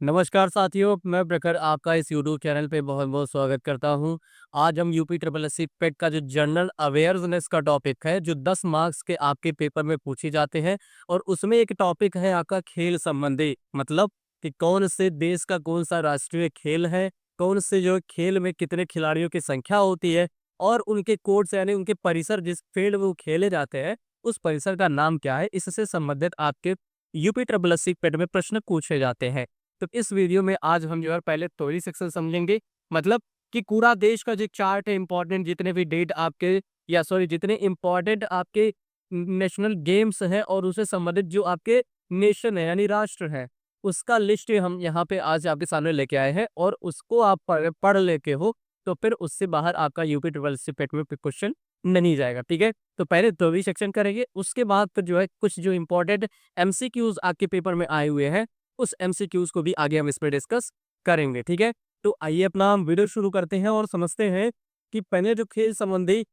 नमस्कार साथियों, मैं प्रखर आपका इस यूट्यूब चैनल पे बहुत-बहुत स्वागत करता हूँ। आज हम यूपी ट्रिपल एससी पेट का जो जनरल अवेयरनेस का टॉपिक है, जो 10 मार्क्स के आपके पेपर में पूछे जाते हैं और उसमें एक टॉपिक है आपका खेल संबंधी। मतलब कि कौन से देश का कौन-सा राष्ट्रीय खेल है, कौन से जो खेल में कितने खिलाड़ियों की संख्या होती है और उनके कोर्ट्स यानी उनके परिसर जिस फील्ड में वो खेले जाते हैं, उस परिसर का नाम क्या है? इससे संबंधित आपके यूपी ट्रिपल एससी पेट में प्रश्न पूछे जाते हैं। तो इस वीडियो में आज हम जो है पहले थ्योरी सेक्शन समझेंगे। मतलब कि पूरा देश का जो चार्ट है इम्पोर्टेंट जितने भी डेट आपके या सॉरी जितने इम्पोर्टेंट आपके नेशनल गेम्स हैं और उससे संबंधित जो आपके नेशन है यानी राष्ट्र है, उसका लिस्ट हम यहाँ पे आज आपके सामने लेके आए हैं और उसको आप पढ़ लेके हो तो फिर उससे बाहर आपका यूपी ट्रिपल एससी पेट में क्वेश्चन नहीं जाएगा। ठीक है, तो पहले थ्योरी सेक्शन करेंगे, उसके बाद फिर जो है कुछ जो इम्पोर्टेंट एमसीक्यूज आपके पेपर में आए हुए हैं उस एमसीक्यूज को भी आगे हम इसमें डिस्कस करेंगे। ठीक है, तो आइए अपना हम वीडियो शुरू करते हैं और समझते हैं कि पहले जो खेल संबंधी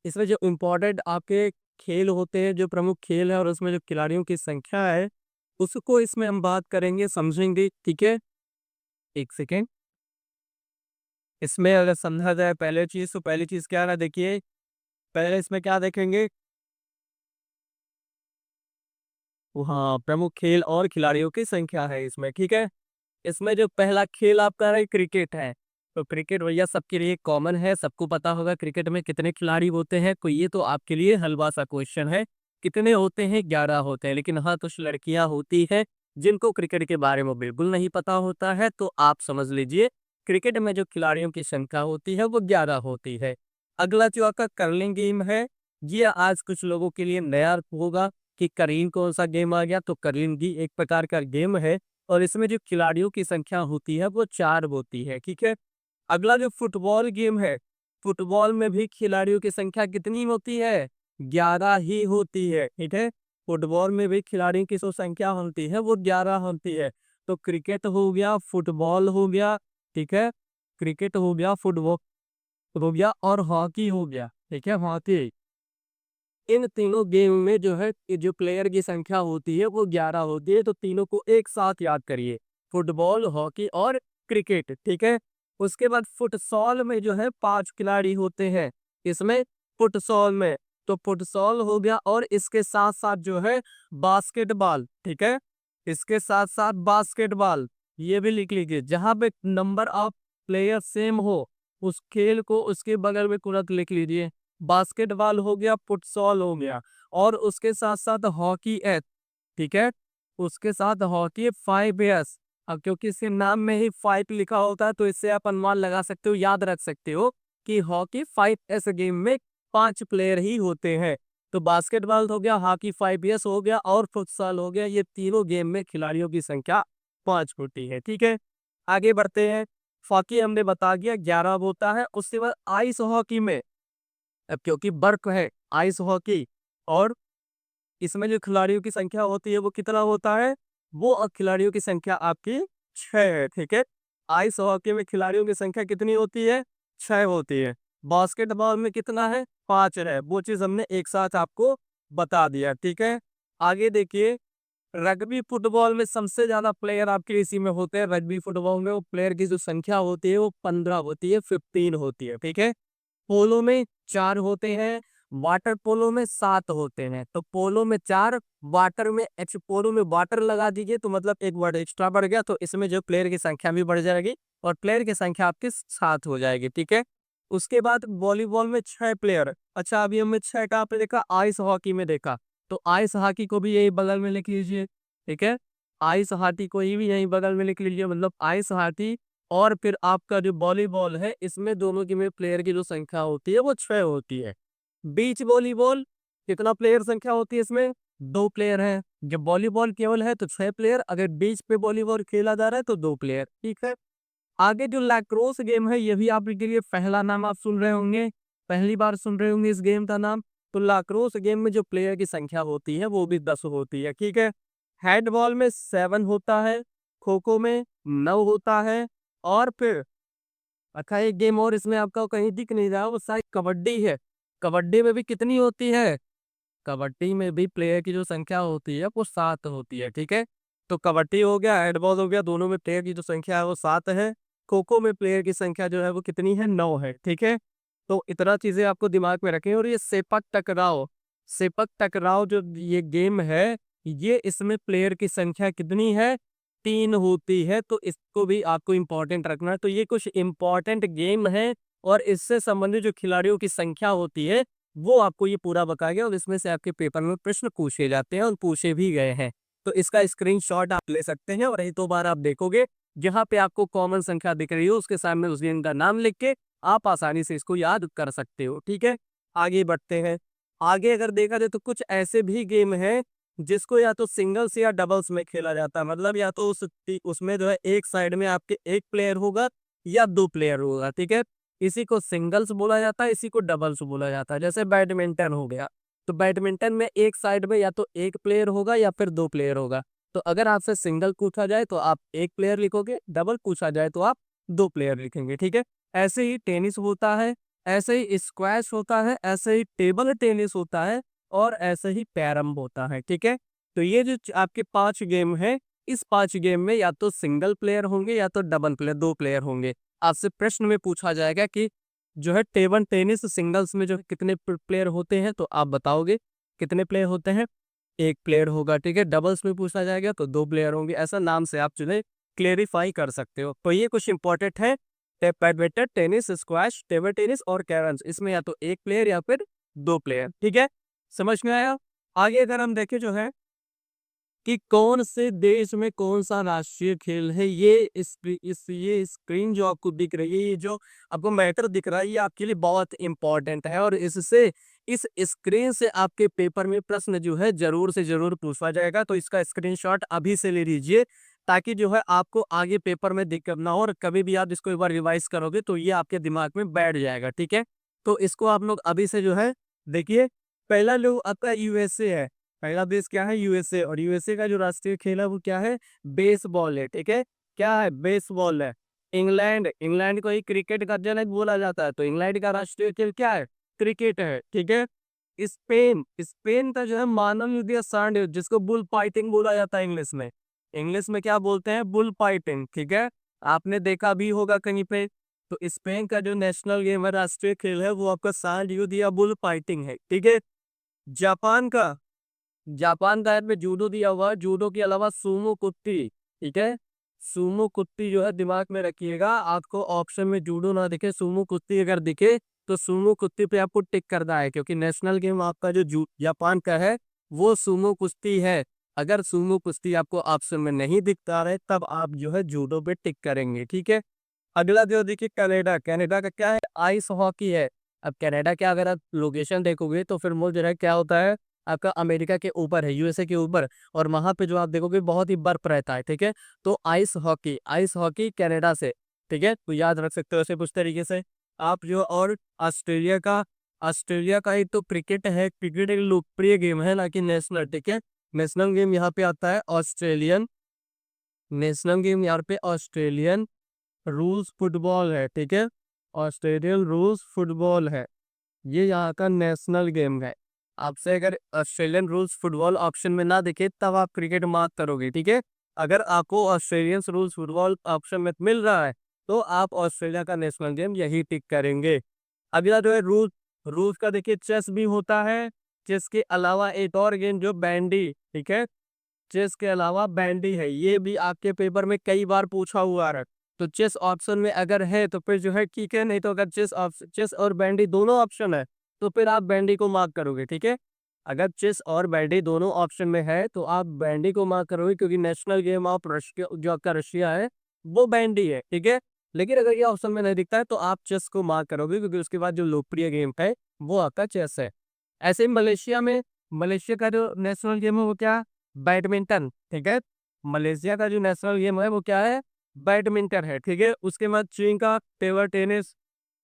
इसमें जो इम्पोर्टेंट आपके खेल होते हैं, जो प्रमुख खेल है और उसमें जो खिलाड़ियों की संख्या है, उसको इसमें हम बात करेंगे, समझेंगे। ठीक है, एक सेकेंड। इसमें अगर समझा जाए पहले चीज तो पहली चीज क्या है ना, देखिए पहले इसमें क्या देखेंगे। हाँ, प्रमुख खेल और खिलाड़ियों की संख्या है इसमें। ठीक है, इसमें जो पहला खेल आपका है क्रिकेट है। तो क्रिकेट भैया सबके लिए कॉमन है, सबको पता होगा क्रिकेट में कितने खिलाड़ी होते हैं। तो ये तो आपके लिए हलवा सा क्वेश्चन है। कितने होते हैं? 11 होते हैं। लेकिन हाँ, कुछ लड़कियां होती है जिनको क्रिकेट के बारे में बिल्कुल नहीं पता होता है, तो आप समझ लीजिए क्रिकेट में जो खिलाड़ियों की संख्या होती है वो 11 होती है। अगला जो आपका कर्लिंग गेम है, ये आज कुछ लोगों के लिए नया होगा कि कर्लिंग कौन सा गेम आ गया। तो कर्लिंग भी एक प्रकार का गेम है और इसमें जो खिलाड़ियों की संख्या होती है वो 4 होती है। ठीक है, अगला जो फुटबॉल गेम है, फुटबॉल में भी खिलाड़ियों की संख्या कितनी होती है? 11 ही होती है। ठीक है, फुटबॉल में भी खिलाड़ियों की जो संख्या होती है वो 11 होती है। तो क्रिकेट हो गया, फुटबॉल हो गया। ठीक है, क्रिकेट हो गया, फुटबॉल हो गया और हॉकी हो गया। ठीक है, हॉकी, इन तीनों गेम में जो है कि जो प्लेयर की संख्या होती है वो 11 होती है। तो तीनों को एक साथ याद करिए, फुटबॉल, हॉकी और क्रिकेट। ठीक है, उसके बाद फुटसॉल में जो है 5 खिलाड़ी होते हैं इसमें, फुटसॉल में। तो फुटसॉल हो गया और इसके साथ साथ जो है बास्केटबॉल। ठीक है, इसके साथ साथ बास्केटबॉल, ये भी लिख लीजिए। जहां पे नंबर ऑफ प्लेयर सेम हो उस खेल को उसके बगल में तुरंत लिख लीजिए। बास्केटबॉल हो गया, फुटसॉल हो गया और उसके साथ साथ हॉकी है। ठीक है, उसके साथ हॉकी 5 एस। अब क्योंकि इसके नाम में ही 5 लिखा होता है तो इससे आप अनुमान लगा सकते हो, याद रख सकते हो कि हॉकी 5 एस गेम में 5 प्लेयर ही होते हैं। तो बास्केटबॉल हो गया, हॉकी 5 एस हो गया और फुटसॉल हो गया। ये तीनों गेम में खिलाड़ियों की संख्या 5 होती है। ठीक है, आगे बढ़ते हैं। हॉकी हमने बता दिया 11 होता है। उसके बाद आइस हॉकी में, अब क्योंकि बर्फ है, आइस हॉकी, और इसमें जो खिलाड़ियों की संख्या होती है वो कितना होता है? वो खिलाड़ियों की संख्या आपकी 6 है। ठीक है, आइस हॉकी में खिलाड़ियों की संख्या कितनी होती है? 6 होती है। बास्केटबॉल में कितना है? 5 है। वो चीज हमने एक साथ आपको बता दिया। ठीक है, आगे देखिए। रग्बी फुटबॉल में सबसे ज्यादा प्लेयर आपके इसी में होते हैं। रग्बी फुटबॉल में वो प्लेयर की जो संख्या होती है वो 15 होती है, 15 होती है। ठीक है, पोलो में 4 होते हैं, वाटर पोलो में 7 होते हैं। तो पोलो में 4, वाटर में पोलो में वाटर लगा दीजिए तो मतलब एक वर्ड एक्स्ट्रा बढ़ गया। तो इसमें जो प्लेयर की संख्या भी बढ़ जाएगी और प्लेयर की संख्या आपकी 7 हो जाएगी। ठीक है, उसके बाद वॉलीबॉल में 6 प्लेयर। अच्छा, अभी हमने 6 कहाँ पे देखा? आइस हॉकी में देखा। तो आइस हॉकी को भी यही बगल में लिख लीजिए। ठीक है, आइस हॉकी को ही भी यही बगल में लिख लीजिए। मतलब आइस हॉकी और फिर आपका जो वॉलीबॉल है, इसमें दोनों की में प्लेयर की जो संख्या होती है वो 6 होती है। बीच वॉलीबॉल, कितना प्लेयर संख्या होती है इसमें? 2 प्लेयर हैं। जब वॉलीबॉल केवल है तो 6 प्लेयर, अगर बीच पे वॉलीबॉल खेला जा रहा है तो 2 प्लेयर। ठीक है, आगे जो लैक्रोस गेम है, ये भी आपके लिए पहला नाम आप सुन रहे होंगे, पहली बार सुन रहे होंगे इस गेम का नाम। तो लैक्रोस गेम में जो प्लेयर की संख्या होती है वो भी 10 होती है। ठीक है, हैंडबॉल में 7 होता है, खो खो में 9 होता है और फिर अच्छा एक गेम और इसमें आपका कहीं दिख नहीं रहा, वो शायद कबड्डी है। कबड्डी में भी कितनी होती है? कबड्डी में भी प्लेयर की जो संख्या होती है वो 7 होती है। ठीक है, तो कबड्डी हो गया, हैंडबॉल हो गया, दोनों में प्लेयर की जो संख्या है वो 7 है। खो-खो में प्लेयर की संख्या जो है वो कितनी है? 9 है, ठीक है? तो इतना चीज़ें आपको दिमाग में रखें। और ये सेपक टकराव जो ये गेम है, ये इसमें प्लेयर की संख्या कितनी है? 3 होती है, तो इसको भी आपको इम्पोर्टेंट रखना है। तो ये कुछ इम्पोर्टेंट गेम है और इससे संबंधित जो खिलाड़ियों की संख्या होती है, वो आपको ये पूरा बताया गया और इसमें से आपके पेपर में प्रश्न पूछे जाते हैं और पूछे भी गए हैं। तो इसका स्क्रीनशॉट आप ले सकते हैं और 1-2 बार आप देखोगे, जहाँ पे आपको कॉमन संख्या दिख रही हो, उसके सामने उस गेम का नाम लिख के आप आसानी से इसको याद कर सकते हो, ठीक है? आगे बढ़ते हैं। आगे अगर देखा जाए तो कुछ ऐसे भी गेम हैं, जिसको या तो सिंगल्स या डबल्स में खेला जाता है। मतलब या तो उसमें जो है एक साइड में आपके 1 प्लेयर होगा या 2 प्लेयर होगा, ठीक है? इसी को सिंगल्स बोला जाता है, इसी को डबल्स बोला जाता है। जैसे बैडमिंटन हो गया, तो बैडमिंटन में एक साइड में या तो 1 प्लेयर होगा या फिर 2 प्लेयर होगा। तो अगर आपसे सिंगल पूछा जाए तो आप 1 प्लेयर लिखोगे, डबल पूछा जाए तो आप 2 प्लेयर लिखेंगे, ठीक है? ऐसे ही टेनिस होता है, ऐसे ही स्क्वैश होता है, ऐसे ही टेबल टेनिस होता है और ऐसे ही कैरम होता है, ठीक है? तो ये जो आपके 5 गेम हैं, इस 5 गेम में या तो सिंगल प्लेयर होंगे या तो डबल प्लेयर 2 प्लेयर होंगे। आपसे प्रश्न में पूछा जाएगा कि जो है टेबल टेनिस सिंगल्स में जो है कितने प्लेयर होते हैं, तो आप बताओगे कितने प्लेयर होते हैं? 1 प्लेयर होगा, ठीक है? डबल्स में पूछा जाएगा तो 2 प्लेयर होंगे। ऐसा नाम से आप जो है क्लेरिफाई कर सकते हो। तो ये कुछ इंपॉर्टेंट है। Badminton, tennis, squash, table tennis और कैरम्स, इसमें या तो 1 प्लेयर या फिर 2 प्लेयर, ठीक है? समझ में आया? आगे अगर हम देखें जो है कि कौन से देश में कौन-सा राष्ट्रीय खेल है, ये स्क्रीन जो आपको दिख रही है, ये जो आपको मैटर दिख रहा है, ये आपके लिए बहुत इम्पोर्टेंट है और इससे इस स्क्रीन से आपके पेपर में प्रश्न जो है ज़रूर से ज़रूर पूछा जाएगा। तो इसका स्क्रीनशॉट अभी से ले लीजिए, ताकि जो है आपको आगे पेपर में दिक्कत ना हो और कभी भी आप इसको एक बार रिवाइज़ करोगे तो ये आपके दिमाग में बैठ जाएगा, ठीक है? तो इसको आप लोग अभी से जो है देखिए, पहला जो आपका यूएसए है। पहला देश क्या है? यूएसए। और यूएसए का जो राष्ट्रीय खेल है वो क्या है? बेसबॉल है, ठीक है? क्या है? बेसबॉल है। इंग्लैंड को ही क्रिकेट का जनक बोला जाता है, तो इंग्लैंड का राष्ट्रीय खेल क्या है? क्रिकेट है, ठीक है? स्पेन का जो है मानव युद्ध या सांड युद्ध, जिसको बुल फाइटिंग बोला जाता है इंग्लिश में। इंग्लिश में क्या बोलते हैं? बुल फाइटिंग, ठीक है? आपने देखा भी होगा कहीं पे। तो स्पेन का जो नेशनल गेम है, राष्ट्रीय खेल है, वो आपका सांड युद्ध या बुल फाइटिंग है, ठीक है? जापान का जापान का में जूडो दिया हुआ है, जूडो के अलावा सूमो कुत्ती, ठीक है? सूमो कुत्ती जो है दिमाग में रखिएगा, आपको ऑप्शन में जूडो ना दिखे, सूमो कुत्ती अगर दिखे तो सूमो कुत्ती पे आपको टिक करना है, क्योंकि नेशनल गेम आपका जो जापान का है वो सूमो कुश्ती है। अगर सूमो कुश्ती आपको ऑप्शन में नहीं दिखता है तब आप जो है जूडो पे टिक करेंगे, ठीक है? अगला जो देखिए कनाडा, कनाडा का क्या है? आइस हॉकी है। अब कनाडा का अगर आप लोकेशन देखोगे तो फिर वो जो है क्या होता है, आपका अमेरिका के ऊपर है, यूएसए के ऊपर, और वहाँ पे जो आप देखोगे बहुत ही बर्फ रहता है, ठीक है? तो आइस हॉकी कनाडा से, ठीक है? तो याद रख सकते हो ऐसे कुछ तरीके से आप जो। और ऑस्ट्रेलिया का एक तो क्रिकेट है, क्रिकेट एक लोकप्रिय गेम है ना कि नेशनल, ठीक है? नेशनल गेम यहाँ पे आता है ऑस्ट्रेलियन, नेशनल गेम यहाँ पे ऑस्ट्रेलियन रूल्स फुटबॉल है, ठीक है? ऑस्ट्रेलियन रूल्स फुटबॉल है, ये यहाँ का नेशनल गेम है। आपसे अगर ऑस्ट्रेलियन रूल्स फुटबॉल ऑप्शन में ना दिखे तब आप क्रिकेट मार्क करोगे, ठीक है? अगर आपको ऑस्ट्रेलियन रूल्स फुटबॉल ऑप्शन में मिल रहा है तो आप ऑस्ट्रेलिया का नेशनल गेम यही टिक करेंगे। अगला जो है रूस, रूस का देखिए चेस भी होता है। चेस के अलावा एक और गेम जो बैंडी, ठीक है? चेस के अलावा बैंडी है, ये भी आपके पेपर में कई बार पूछा हुआ है। तो चेस ऑप्शन में अगर है तो फिर जो है ठीक है, नहीं तो अगर चेस और बैंडी दोनों ऑप्शन है तो फिर आप बैंडी को मार्क करोगे, ठीक है? अगर चेस और बैंडी दोनों ऑप्शन में है तो आप बैंडी को मार्क करोगे, क्योंकि नेशनल गेम ऑफ रशिया जो आपका रशिया है वो बैंडी है, ठीक है? लेकिन अगर ये ऑप्शन में नहीं दिखता है तो आप चेस को मार्क करोगे, क्योंकि उसके बाद जो लोकप्रिय गेम है वो आपका चेस है। ऐसे ही मलेशिया का जो नेशनल गेम है वो क्या? बैडमिंटन, ठीक है? मलेशिया का जो नेशनल गेम है वो क्या है? बैडमिंटन है, ठीक है? उसके बाद चीन का टेबल टेनिस।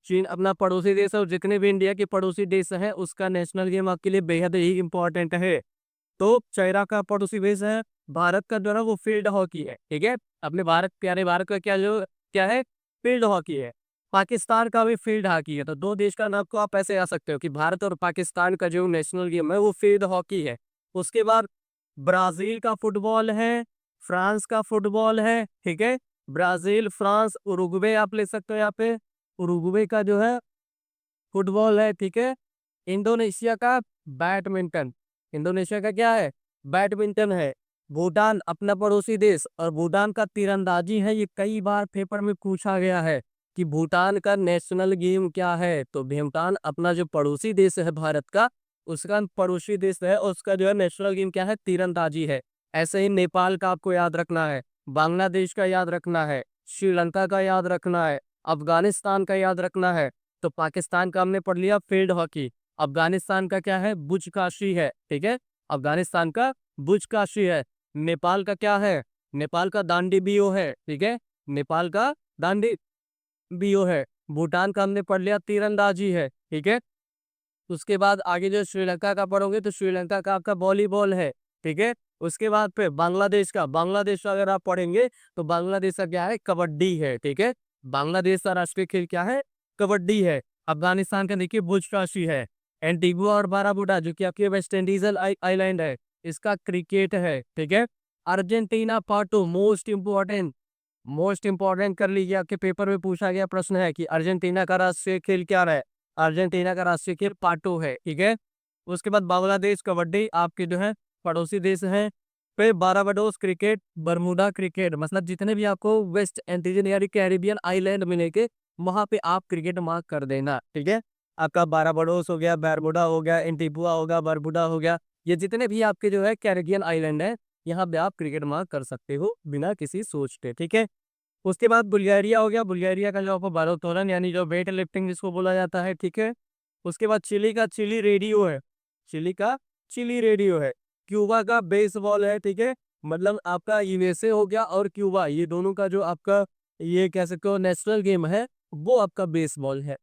चीन अपना पड़ोसी देश है और जितने भी इंडिया के पड़ोसी देश हैं उसका नेशनल गेम आपके लिए बेहद ही इंपॉर्टेंट है। तो चाइना का पड़ोसी देश है। भारत का जो है वो फील्ड हॉकी है, ठीक है? अपने प्यारे भारत का क्या है? फील्ड हॉकी है। पाकिस्तान का भी फील्ड हॉकी है। तो 2 देश का नाम को आप ऐसे आ सकते हो कि भारत और पाकिस्तान का जो नेशनल गेम है वो फील्ड हॉकी है। उसके बाद ब्राजील का फुटबॉल है, फ्रांस का फुटबॉल है, ठीक है। ब्राजील, फ्रांस, उरुग्वे आप ले सकते हो यहाँ पे, उरुग्वे का जो है फुटबॉल है, ठीक है। इंडोनेशिया का बैडमिंटन, इंडोनेशिया का क्या है, बैडमिंटन है। भूटान अपना पड़ोसी देश, और भूटान का तीरंदाजी है। ये कई बार पेपर में पूछा गया है कि भूटान का नेशनल गेम क्या है, तो भूटान अपना जो पड़ोसी देश है भारत का, उसका पड़ोसी देश है, और उसका जो है नेशनल गेम क्या है, तीरंदाजी है। ऐसे ही नेपाल का आपको याद रखना है, बांग्लादेश का याद रखना है, श्रीलंका का याद रखना है, अफगानिस्तान का याद रखना है। तो पाकिस्तान का हमने पढ़ लिया फील्ड हॉकी, अफगानिस्तान का क्या है, बुजकाशी है, ठीक है। अफगानिस्तान का बुजकाशी है। नेपाल का क्या है, नेपाल का दांडी बियो है, ठीक है। नेपाल का दांडी बियो है। भूटान का हमने पढ़ लिया तीरंदाजी है, ठीक है। उसके बाद आगे जो श्रीलंका का पढ़ोगे तो श्रीलंका का आपका वॉलीबॉल है, ठीक है। उसके बाद फिर बांग्लादेश का अगर आप पढ़ेंगे तो बांग्लादेश का क्या है, कबड्डी है, ठीक है। बांग्लादेश का राष्ट्रीय खेल क्या है, कबड्डी है। अफगानिस्तान का देखिए बुजकाशी है। एंटीगुआ और बाराबूडा जो कि आपके वेस्ट इंडीज आइलैंड है, इसका क्रिकेट है, ठीक है। अर्जेंटीना पार्टो, मोस्ट इंपॉर्टेंट कर लीजिए, आपके पेपर में पूछा गया प्रश्न है कि अर्जेंटीना का राष्ट्रीय खेल क्या है। अर्जेंटीना का राष्ट्रीय खेल पाटो है, ठीक है। उसके बाद बांग्लादेश कबड्डी आपके जो है पड़ोसी देश हैं। फिर बारबाडोस क्रिकेट, बरमूडा क्रिकेट, मतलब जितने भी आपको वेस्ट इंडीज यानी कैरिबियन आइलैंड मिलेंगे वहां पे आप क्रिकेट मार्क कर देना, ठीक है। आपका बारबाडोस हो गया, बरमूडा हो गया, एंटीगुआ होगा, बरबुडा हो गया, ये जितने भी आपके जो है कैरिबियन आइलैंड है, यहाँ पे आप क्रिकेट मार्क कर सकते हो बिना किसी सोच के, ठीक है। उसके बाद बुल्गारिया हो गया, बुल्गारिया का जो आपको भारोत्तोलन यानी जो वेट लिफ्टिंग जिसको बोला जाता है, ठीक है। उसके बाद चिली का चिली रेडियो है, चिली का चिली रेडियो है। क्यूबा का बेसबॉल है, ठीक है। मतलब आपका यूएसए हो गया और क्यूबा, ये दोनों का जो आपका ये कह सकते हो नेशनल गेम है, वो आपका बेसबॉल है।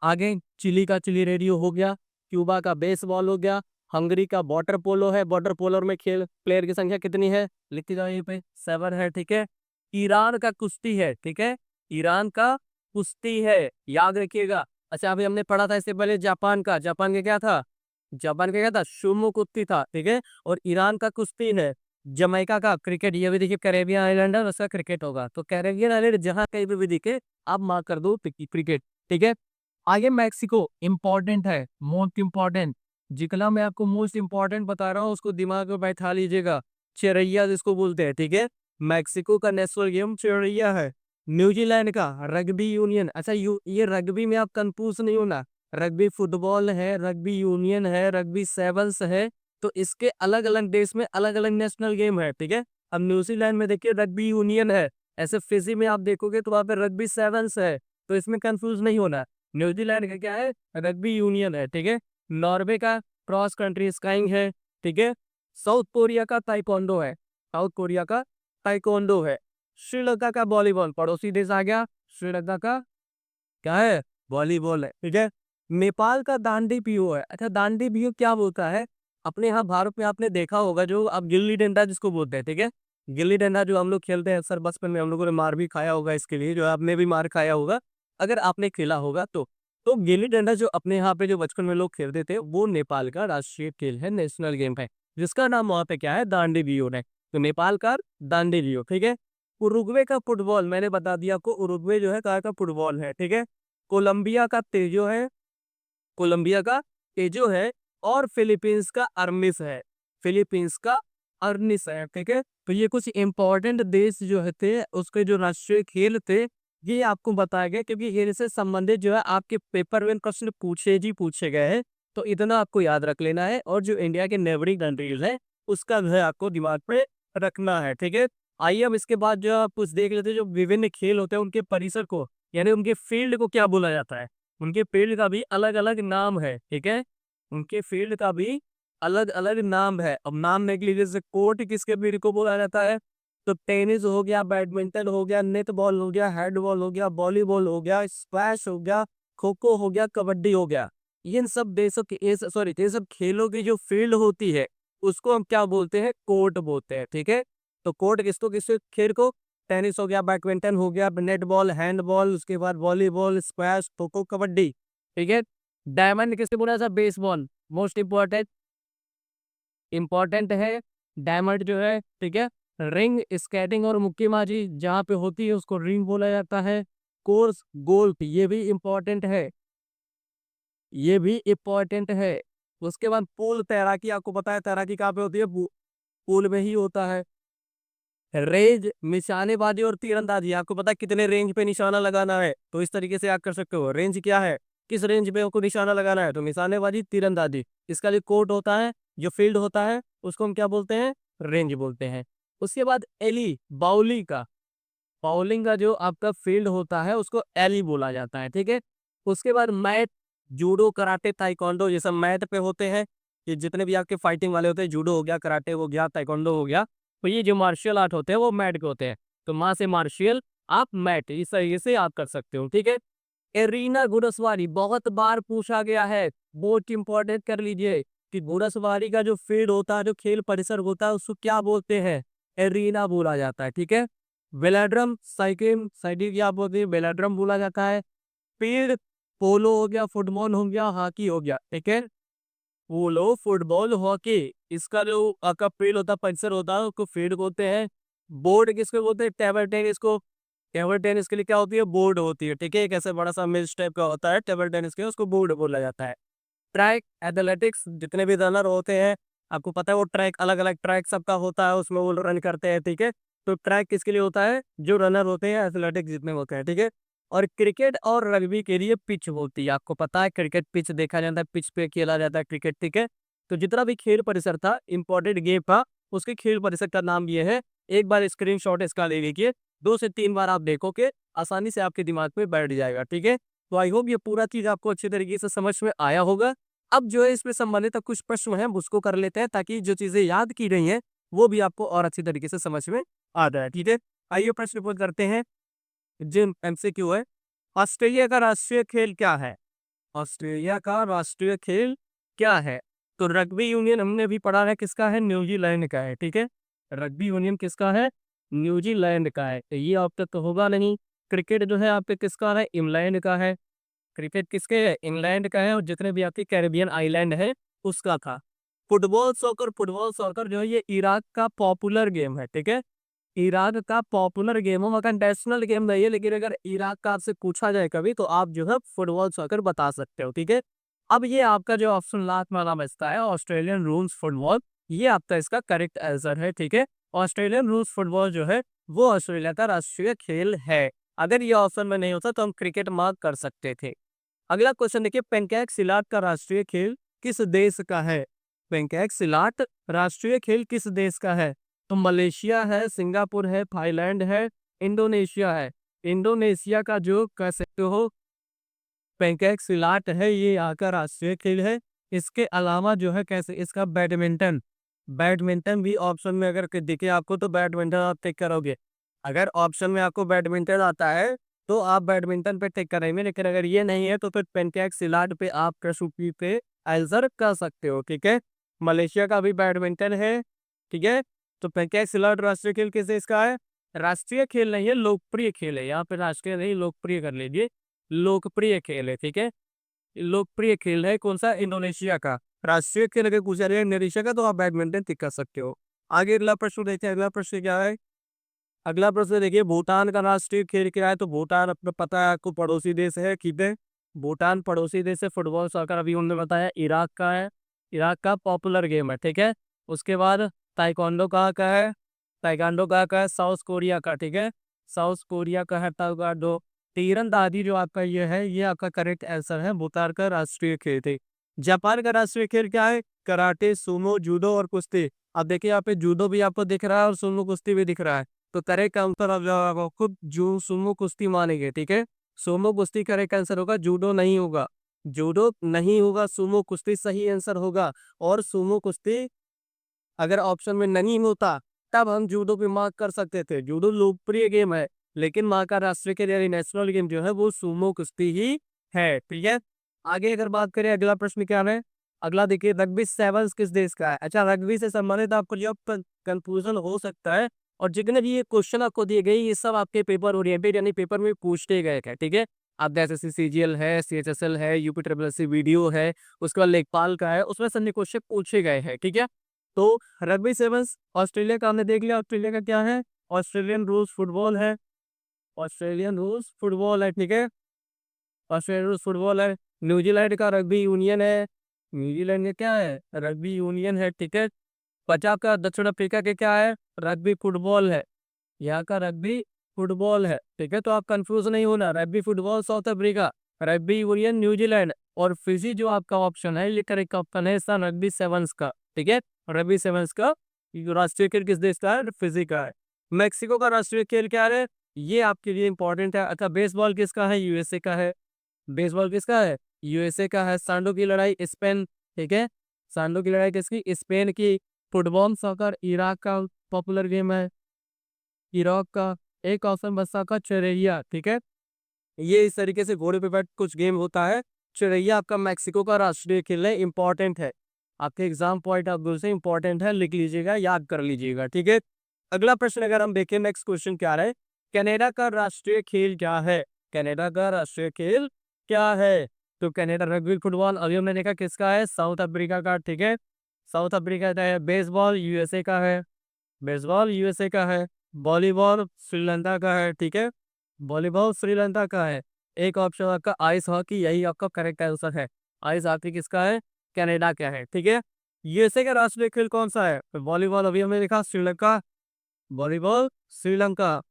आगे चिली का चिली रेडियो हो गया, क्यूबा का बेसबॉल हो गया, हंगरी का वाटर पोलो है। वाटर पोलो में खेल प्लेयर की संख्या कितनी है, लिखती जाओ ये पे, 7 है, ठीक है। ईरान का कुश्ती है, ठीक है। ईरान का कुश्ती है, याद रखिएगा। अच्छा अभी हमने पढ़ा था इससे पहले जापान का, जापान का क्या था, जापान का क्या था, सुमो कुश्ती था, ठीक है। और ईरान का कुश्ती है। जमैका का क्रिकेट, ये भी देखिए कैरेबियन आइलैंड है, उसका क्रिकेट होगा। तो कैरेबियन आइलैंड जहां कहीं पे भी दिखे आप मार्क कर दो क्रिकेट, ठीक है। आगे मैक्सिको इंपॉर्टेंट है, मोस्ट इंपॉर्टेंट, जितना मैं आपको मोस्ट इंपॉर्टेंट बता रहा हूँ उसको दिमाग में बैठा लीजिएगा। चिरैया जिसको बोलते हैं, ठीक है। मैक्सिको का नेशनल गेम चिरैया है। न्यूजीलैंड का रग्बी यूनियन, अच्छा ये रग्बी में आप कंफ्यूज नहीं होना, रग्बी फुटबॉल है, रग्बी यूनियन है, रग्बी सेवंस है। तो इसके अलग अलग देश में अलग अलग नेशनल गेम है, ठीक है। अब न्यूजीलैंड में देखिए रग्बी यूनियन है, ऐसे फिजी में आप देखोगे तो वहां पे रग्बी सेवंस है। तो इसमें कंफ्यूज नहीं होना, न्यूजीलैंड का क्या है, रग्बी यूनियन है, ठीक है। नॉर्वे का क्रॉस कंट्री स्काइंग है, ठीक है। साउथ कोरिया का ताइक्वांडो है, साउथ कोरिया का ताइक्वांडो है। श्रीलंका का वॉलीबॉल, पड़ोसी देश आ गया, श्रीलंका का क्या है, वॉलीबॉल है, ठीक है। नेपाल का दांडी पियो है। अच्छा दांडी पियो क्या बोलता है, अपने यहाँ भारत में आपने देखा होगा जो अब गिल्ली डंडा जिसको बोलते हैं, ठीक है। गिल्ली डंडा जो हम लोग खेलते हैं अक्सर बचपन में, हम लोगों ने मार भी खाया होगा इसके लिए, जो आपने भी मार खाया होगा अगर आपने खेला होगा तो गिल्ली डंडा जो अपने यहाँ पे जो बचपन में लोग खेलते थे वो नेपाल का राष्ट्रीय खेल है, नेशनल गेम है, जिसका नाम वहाँ पे क्या है, दांडी बियो है। तो नेपाल का दांडी बियो, ठीक है। उरुग्वे का फुटबॉल मैंने बता दिया आपको, उरुग्वे जो है कहाँ का फुटबॉल है, ठीक है। कोलंबिया का तेजो है, कोलंबिया का तेजो है। और फिलीपींस का अर्निस है, फिलीपींस का अर्निस है, ठीक है। तो ये कुछ इंपॉर्टेंट देश जो है थे उसके जो राष्ट्रीय खेल थे ये आपको बताया गया, क्योंकि इनसे संबंधित जो है आपके पेपर में प्रश्न पूछे गए हैं। तो इतना आपको याद रख लेना है, और जो इंडिया के नेबरिंग कंट्रीज है उसका जो है आपको दिमाग पे रखना है, ठीक है। आइए अब इसके बाद जो आप कुछ देख लेते हैं, जो विभिन्न खेल होते हैं उनके परिसर को यानी उनके फील्ड को क्या बोला जाता है। उनके फील्ड का भी अलग अलग नाम है, ठीक है। उनके फील्ड का भी अलग अलग नाम है। अब नाम देख लीजिए, जैसे कोर्ट किसके फील्ड को बोला जाता है, तो टेनिस हो गया, बैडमिंटन हो गया, नेट बॉल हो गया, हैंडबॉल हो गया, वॉलीबॉल हो गया, स्क्वैश हो गया, खो खो हो गया, कबड्डी हो गया। इन सब देशों की ये सब खेलों की जो फील्ड होती है उसको हम क्या बोलते हैं, कोर्ट बोलते हैं, ठीक है। तो कोर्ट किसको किस खेल को, टेनिस हो गया, बैडमिंटन हो गया, नेट बॉल, हैंडबॉल, उसके बाद वॉलीबॉल, स्क्वैश, खो खो, कबड्डी, ठीक है। डायमंड किससे बोला था, बेसबॉल, मोस्ट इंपॉर्टेंट इंपॉर्टेंट है डायमंड जो है, ठीक है। रिंग स्केटिंग और मुक्केबाजी जहाँ पे होती है उसको रिंग बोला जाता है। कोर्स गोल्फ ये भी इम्पोर्टेंट है, ये भी इम्पोर्टेंट है। उसके बाद पूल तैराकी, आपको पता है तैराकी कहाँ पे होती है, पूल में ही होता है। रेंज निशानेबाजी और तीरंदाजी, आपको पता है कितने रेंज पे निशाना लगाना है, तो इस तरीके से आप कर सकते हो। रेंज क्या है, किस रेंज पे आपको निशाना लगाना है, तो निशानेबाजी तीरंदाजी। इसका जो कोर्ट होता है, जो फील्ड होता है, उसको हम क्या बोलते हैं, रेंज बोलते हैं। उसके बाद एली बाउली का, बाउलिंग का जो आपका फील्ड होता है उसको एली बोला जाता है, ठीक है। उसके बाद मैट, जूडो कराटे ताइक्वांडो ये सब मैट पे होते हैं। ये जितने भी आपके फाइटिंग वाले होते हैं, जूडो हो गया, कराटे हो गया, ताइक्वांडो हो गया, तो ये जो मार्शियल आर्ट होते हैं वो मैट के होते हैं। तो माँ से मार्शियल, आप मैट, इस तरीके से आप कर सकते हो, ठीक है। एरीना घुड़सवारी बहुत बार पूछा गया है, बहुत इंपॉर्टेंट कर लीजिए कि घुड़सवारी का जो फील्ड होता है, जो खेल परिसर होता है, उसको क्या बोलते हैं, एरीना बोला जाता है, ठीक है। वेलाड्रम साइकिल साइकिल क्या बोलते हैं, वेलाड्रम बोला जाता है। फील्ड पोलो हो गया, फुटबॉल हो गया, हॉकी हो गया, ठीक है। पोलो, फुटबॉल, हॉकी, इसका जो आपका फील्ड होता है, परिसर होता है, उसको फील्ड बोलते हैं। बोर्ड किसको बोलते हैं, टेबल टेनिस को। टेबल टेनिस के लिए क्या होती है, बोर्ड होती है, ठीक है। एक ऐसे बड़ा सा मेज टाइप का होता है टेबल टेनिस के, उसको बोर्ड बोला जाता है। ट्रैक एथलेटिक्स, जितने भी रनर होते हैं, आपको पता है वो ट्रैक अलग अलग ट्रैक सबका होता है, उसमें वो रन करते हैं, ठीक है। तो ट्रैक किसके लिए होता है, जो रनर होते हैं एथलेटिक्स जितने होते हैं, ठीक है। और क्रिकेट और रग्बी के लिए पिच होती है, आपको पता है क्रिकेट पिच देखा जाता है, पिच पे खेला जाता है क्रिकेट, ठीक है। तो जितना भी खेल परिसर था, इंपॉर्टेंट गेम था, उसके खेल परिसर का नाम ये है। एक बार स्क्रीनशॉट इसका ले लीजिए, 2 से 3 बार आप देखोगे, आसानी से आपके दिमाग में बैठ जाएगा, ठीक है। तो आई होप ये पूरा चीज आपको अच्छे तरीके से समझ में आया होगा। अब जो है इसमें संबंधित कुछ प्रश्न हैं उसको कर लेते हैं, ताकि जो चीजें याद की रही हैं वो भी आपको और अच्छी तरीके से समझ में आ जाए, ठीक है। आइए प्रश्न पूछ करते हैं। जिन एमसीक्यू है, ऑस्ट्रेलिया का राष्ट्रीय खेल क्या है, ऑस्ट्रेलिया का राष्ट्रीय खेल क्या है। तो रग्बी यूनियन हमने भी पढ़ा है किसका है, न्यूजीलैंड का है, ठीक है। रग्बी यूनियन किसका है, न्यूजीलैंड का है, तो ये अब तक तो होगा नहीं। क्रिकेट जो है आपके किसका है, इंग्लैंड का है। क्रिकेट किसके है, इंग्लैंड का है, और जितने भी आपके कैरेबियन आइलैंड है उसका था। फुटबॉल सॉकर, फुटबॉल सॉकर जो है ये इराक का पॉपुलर गेम है, ठीक है। इराक का पॉपुलर गेम हो, मगर नेशनल गेम नहीं है, लेकिन अगर इराक का आपसे पूछा जाए कभी तो आप जो है फुटबॉल सॉकर बता सकते हो, ठीक है। अब ये आपका जो ऑप्शन लास्ट वाला बचता है, ऑस्ट्रेलियन रूल्स फुटबॉल, ये आपका इसका करेक्ट आंसर है, ठीक है। ऑस्ट्रेलियन रूल्स फुटबॉल जो है वो ऑस्ट्रेलिया का राष्ट्रीय खेल है। अगर ये ऑप्शन में नहीं होता तो हम क्रिकेट मार्क कर सकते थे। अगला क्वेश्चन देखिए, पेनकैक सिलाट का राष्ट्रीय खेल किस देश का है, पेनकैक सिलाट राष्ट्रीय खेल किस देश का है। तो मलेशिया है, सिंगापुर है, थाईलैंड है, इंडोनेशिया है। इंडोनेशिया का जो कह सकते हो पेनकैक सिलाट है, ये यहाँ का राष्ट्रीय खेल है। इसके अलावा जो है कैसे इसका बैडमिंटन, बैडमिंटन भी ऑप्शन में अगर दिखे आपको तो बैडमिंटन आप टिक करोगे। अगर ऑप्शन में आपको बैडमिंटन आता है तो आप बैडमिंटन पे टिक करेंगे, लेकिन अगर ये नहीं है तो फिर पेनकैक सिलाट पे आप प्रश्न पे आंसर कर सकते हो, ठीक है। मलेशिया का भी बैडमिंटन है, ठीक है। तो पेनकैक सिलाट राष्ट्रीय खेल किस देश का है, राष्ट्रीय खेल नहीं है, लोकप्रिय खेल है, यहाँ पे राष्ट्रीय नहीं लोकप्रिय कर लीजिए। लोकप्रिय खेल है, ठीक है। लोकप्रिय खेल है कौन सा, इंडोनेशिया का। राष्ट्रीय खेल अगर पूछा जाए इंडोनेशिया का तो आप बैडमिंटन टिक कर सकते हो। आगे अगला प्रश्न देखते हैं, अगला प्रश्न क्या है। अगला प्रश्न देखिए, भूटान का राष्ट्रीय खेल क्या है। तो भूटान अपने पता है आपको पड़ोसी देश है, ठीक है। भूटान पड़ोसी देश है। फुटबॉल सॉकर अभी उन्होंने बताया इराक का है, इराक का पॉपुलर गेम है, ठीक है। उसके बाद ताइक्वांडो कहाँ का है, ताइक्वांडो कहाँ का है, साउथ कोरिया का, ठीक है। साउथ कोरिया का है ताइक्वांडो। तीरंदाजी जो आपका ये है, ये आपका करेक्ट आंसर है, भूटान का राष्ट्रीय खेल थे। जापान का राष्ट्रीय खेल क्या है, कराटे, सुमो, जूडो और कुश्ती। अब देखिए यहाँ पे जूडो भी आपको दिख रहा है और सुमो कुश्ती भी दिख रहा है। तो करेक्ट आंसर अब आपको जो सुमो कुश्ती मानेंगे, ठीक है। सुमो कुश्ती करेक्ट आंसर होगा, जूडो नहीं होगा, जूडो नहीं होगा, सुमो कुश्ती सही आंसर होगा। और सुमो कुश्ती अगर ऑप्शन में नहीं होता तब हम जूडो पे मार्क कर सकते थे। जूडो लोकप्रिय गेम है, लेकिन माँ का राष्ट्रीय खेल यानी नेशनल गेम जो है वो सुमो कुश्ती ही है, ठीक है। आगे अगर बात करें अगला प्रश्न क्या है, अगला देखिए, रग्बी सेवन्स किस देश का है। अच्छा, रग्बी से संबंधित आपको जो कंफ्यूजन हो सकता है, और जितने भी ये क्वेश्चन आपको दिए गए ये सब आपके पेपर ओरिएंटेड यानी पेपर में पूछते गए थे, ठीक है। आप जैसे सीजीएल है, सीएचएसएल है, यूपी ट्रिपल एससी वीडियो है, उसके बाद लेखपाल का है, उसमें से क्वेश्चन पूछे गए हैं, ठीक है। तो रग्बी सेवन्स ऑस्ट्रेलिया का हमने देख लिया, ऑस्ट्रेलिया का क्या है, ऑस्ट्रेलियन रूल्स फुटबॉल है, ऑस्ट्रेलियन रूल्स फुटबॉल है, ठीक है, ऑस्ट्रेलियन रूल्स फुटबॉल है। न्यूजीलैंड का रग्बी यूनियन है, न्यूजीलैंड का क्या है, रग्बी यूनियन है, ठीक है। पंजाब का, दक्षिण अफ्रीका के क्या है, रग्बी फुटबॉल है, यहाँ का रग्बी फुटबॉल है, ठीक है। तो आप कंफ्यूज नहीं होना, rugby football south Africa, rugby union New Zealand, और फिजी जो आपका ऑप्शन है ये करेक्ट ऑप्शन है इसका, रग्बी सेवन्स का, ठीक है। रग्बी सेवन्स का राष्ट्रीय खेल किस देश का है, फिजी का है। मेक्सिको का राष्ट्रीय खेल क्या है, ये आपके लिए इंपॉर्टेंट है। अच्छा, बेसबॉल किसका है, यूएसए का है, बेसबॉल किसका है, यूएसए का है। सांडो की लड़ाई स्पेन, ठीक है, सांडो की लड़ाई किसकी, स्पेन की। फुटबॉल सॉकर इराक का पॉपुलर गेम है, इराक का। एक ऑप्शन बचा का चिरैया, ठीक है, ये इस तरीके से घोड़े पे बैठ कुछ गेम होता है। चिरैया आपका मैक्सिको का राष्ट्रीय खेल है, इंपॉर्टेंट है, आपके एग्जाम पॉइंट ऑफ व्यू से इंपॉर्टेंट है, लिख लीजिएगा, याद कर लीजिएगा, ठीक है। अगला प्रश्न अगर हम देखें, नेक्स्ट क्वेश्चन क्या है, कनाडा का राष्ट्रीय खेल क्या है, कनाडा का राष्ट्रीय खेल क्या है। तो कनाडा रग्बी फुटबॉल, अभी हमने देखा किसका है, साउथ अफ्रीका का, ठीक है, साउथ अफ्रीका का है। बेसबॉल यूएसए का है, बेसबॉल यूएसए का है। वॉलीबॉल श्रीलंका का है, ठीक है, वॉलीबॉल श्रीलंका का है। एक ऑप्शन आपका आइस हॉकी, यही आपका करेक्ट आंसर है। आइस हॉकी किसका है, कनाडा का है, ठीक है। यूएसए का राष्ट्रीय खेल कौन सा है, वॉलीबॉल, अभी हमने देखा श्रीलंका, वॉलीबॉल श्रीलंका।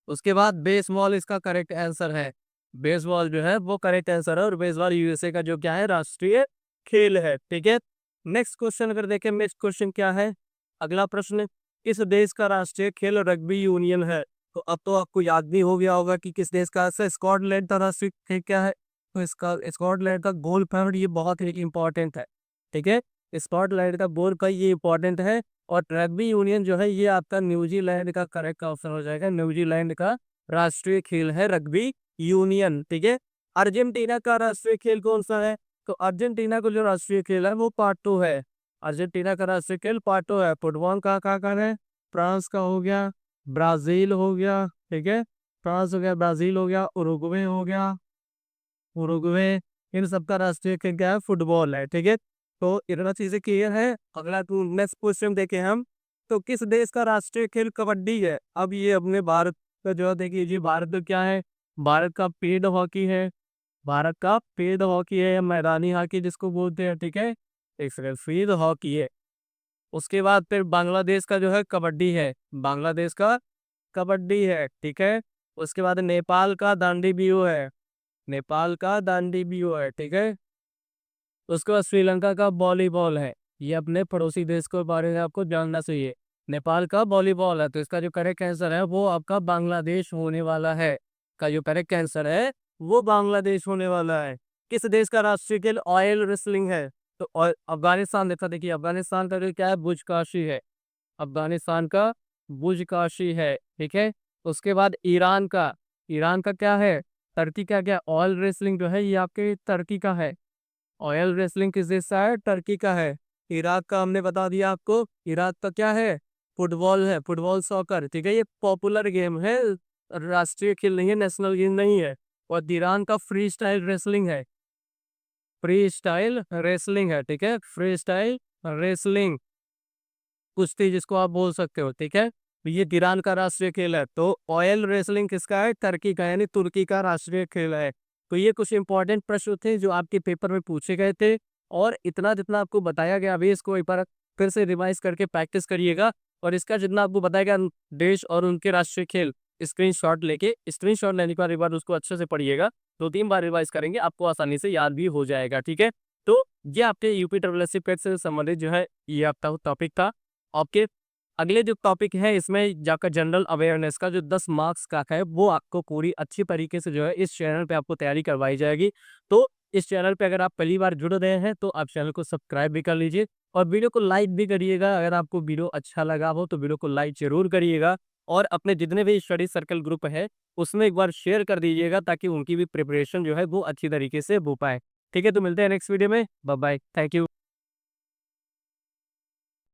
उसके बाद बेसबॉल इसका करेक्ट आंसर है, बेसबॉल जो है वो करेक्ट आंसर है, और बेसबॉल यूएसए का जो क्या है राष्ट्रीय खेल है, ठीक है। नेक्स्ट क्वेश्चन अगर देखें, नेक्स्ट क्वेश्चन क्या है, अगला प्रश्न, किस देश का राष्ट्रीय खेल रग्बी यूनियन है। तो अब तो आपको याद भी हो गया होगा कि किस देश का, स्कॉटलैंड का राष्ट्रीय खेल क्या है, तो इसका स्कॉटलैंड का गोल फेवरेट, ये बहुत ही इंपॉर्टेंट है, ठीक है, स्कॉटलैंड का गोल का ये इंपॉर्टेंट है। और रग्बी यूनियन जो है ये आपका न्यूजीलैंड का करेक्ट ऑप्शन हो जाएगा, न्यूजीलैंड का राष्ट्रीय खेल है रग्बी यूनियन, ठीक है। अर्जेंटीना का राष्ट्रीय खेल कौन सा है, तो अर्जेंटीना का जो राष्ट्रीय खेल है वो पार्टो है, अर्जेंटीना का राष्ट्रीय खेल पार्टो है। फुटबॉल का कहाँ है, फ्रांस का हो गया, ब्राजील हो गया, ठीक है, फ्रांस हो गया, ब्राजील हो गया, उरुग्वे हो गया, उरुग्वे, इन सबका राष्ट्रीय खेल क्या है, फुटबॉल है, ठीक है। तो इतना चीजें क्लियर है। अगला टू नेक्स्ट क्वेश्चन देखें हम, तो किस देश का राष्ट्रीय खेल कबड्डी है। अब ये अपने भारत का जो है, देखिए जी, भारत का क्या है, भारत का फील्ड हॉकी है, भारत का फील्ड हॉकी है या मैदानी हॉकी जिसको बोलते हैं, ठीक है, एक सेकंड, फील्ड हॉकी है। उसके बाद फिर बांग्लादेश का जो है कबड्डी है, बांग्लादेश का कबड्डी है, ठीक है। उसके बाद नेपाल का दांडी बियो है, नेपाल का दांडी बियो है, ठीक है। उसके बाद श्रीलंका का वॉलीबॉल है, ये अपने पड़ोसी देश के बारे में आपको जानना चाहिए। नेपाल का वॉलीबॉल है, तो इसका जो करेक्ट आंसर है वो आपका बांग्लादेश होने वाला है, का जो करेक्ट आंसर है वो बांग्लादेश होने वाला है। किस देश का राष्ट्रीय खेल ऑयल रेसलिंग है, तो अफगानिस्तान देखा, देखिए अफगानिस्तान का जो क्या है बुजकाशी है, अफगानिस्तान का बुजकाशी है, ठीक है। उसके बाद ईरान का, ईरान का क्या है, टर्की का, क्या ऑयल रेसलिंग जो है ये आपके टर्की का है, ऑयल रेसलिंग किस देश का है, टर्की का है। इराक का हमने बता दिया आपको, इराक का क्या है, फुटबॉल है, फुटबॉल सॉकर, ठीक है, ये पॉपुलर गेम है, राष्ट्रीय खेल नहीं है, नेशनल गेम नहीं है। और ईरान का फ्री स्टाइल रेसलिंग है, फ्री स्टाइल रेसलिंग है, ठीक है, फ्री स्टाइल रेसलिंग, कुश्ती जिसको आप बोल सकते हो, ठीक है। तो ये ईरान का राष्ट्रीय खेल है। तो ऑयल रेसलिंग किसका है, टर्की का, यानी तुर्की का राष्ट्रीय खेल है। तो ये कुछ इंपॉर्टेंट प्रश्न थे जो आपके पेपर में पूछे गए थे, और इतना जितना आपको बताया गया अभी इसको एक बार फिर से रिवाइज करके प्रैक्टिस करिएगा। और इसका जितना आपको बताया गया देश और उनके राष्ट्रीय खेल, स्क्रीनशॉट लेके, स्क्रीनशॉट लेने के बाद एक बार उसको अच्छे से पढ़िएगा, 2-3 बार रिवाइज करेंगे आपको आसानी से याद भी हो जाएगा, ठीक है। तो ये आपके यूपी ट्रिपल से संबंधित जो है ये आपका टॉपिक था। आपके अगले जो टॉपिक है इसमें जाकर जनरल अवेयरनेस का जो 10 मार्क्स का है वो आपको पूरी अच्छी तरीके से जो है इस चैनल पे आपको तैयारी करवाई जाएगी। तो इस चैनल पे अगर आप पहली बार जुड़ रहे हैं तो आप चैनल को सब्सक्राइब भी कर लीजिए, और वीडियो को लाइक भी करिएगा। अगर आपको वीडियो अच्छा लगा हो तो वीडियो को लाइक जरूर करिएगा, और अपने जितने भी स्टडी सर्कल ग्रुप है उसमें एक बार शेयर कर दीजिएगा, ताकि उनकी भी प्रिपरेशन जो है वो अच्छी तरीके से हो पाए, ठीक है। तो मिलते हैं नेक्स्ट वीडियो में, बाय बाय, थैंक यू।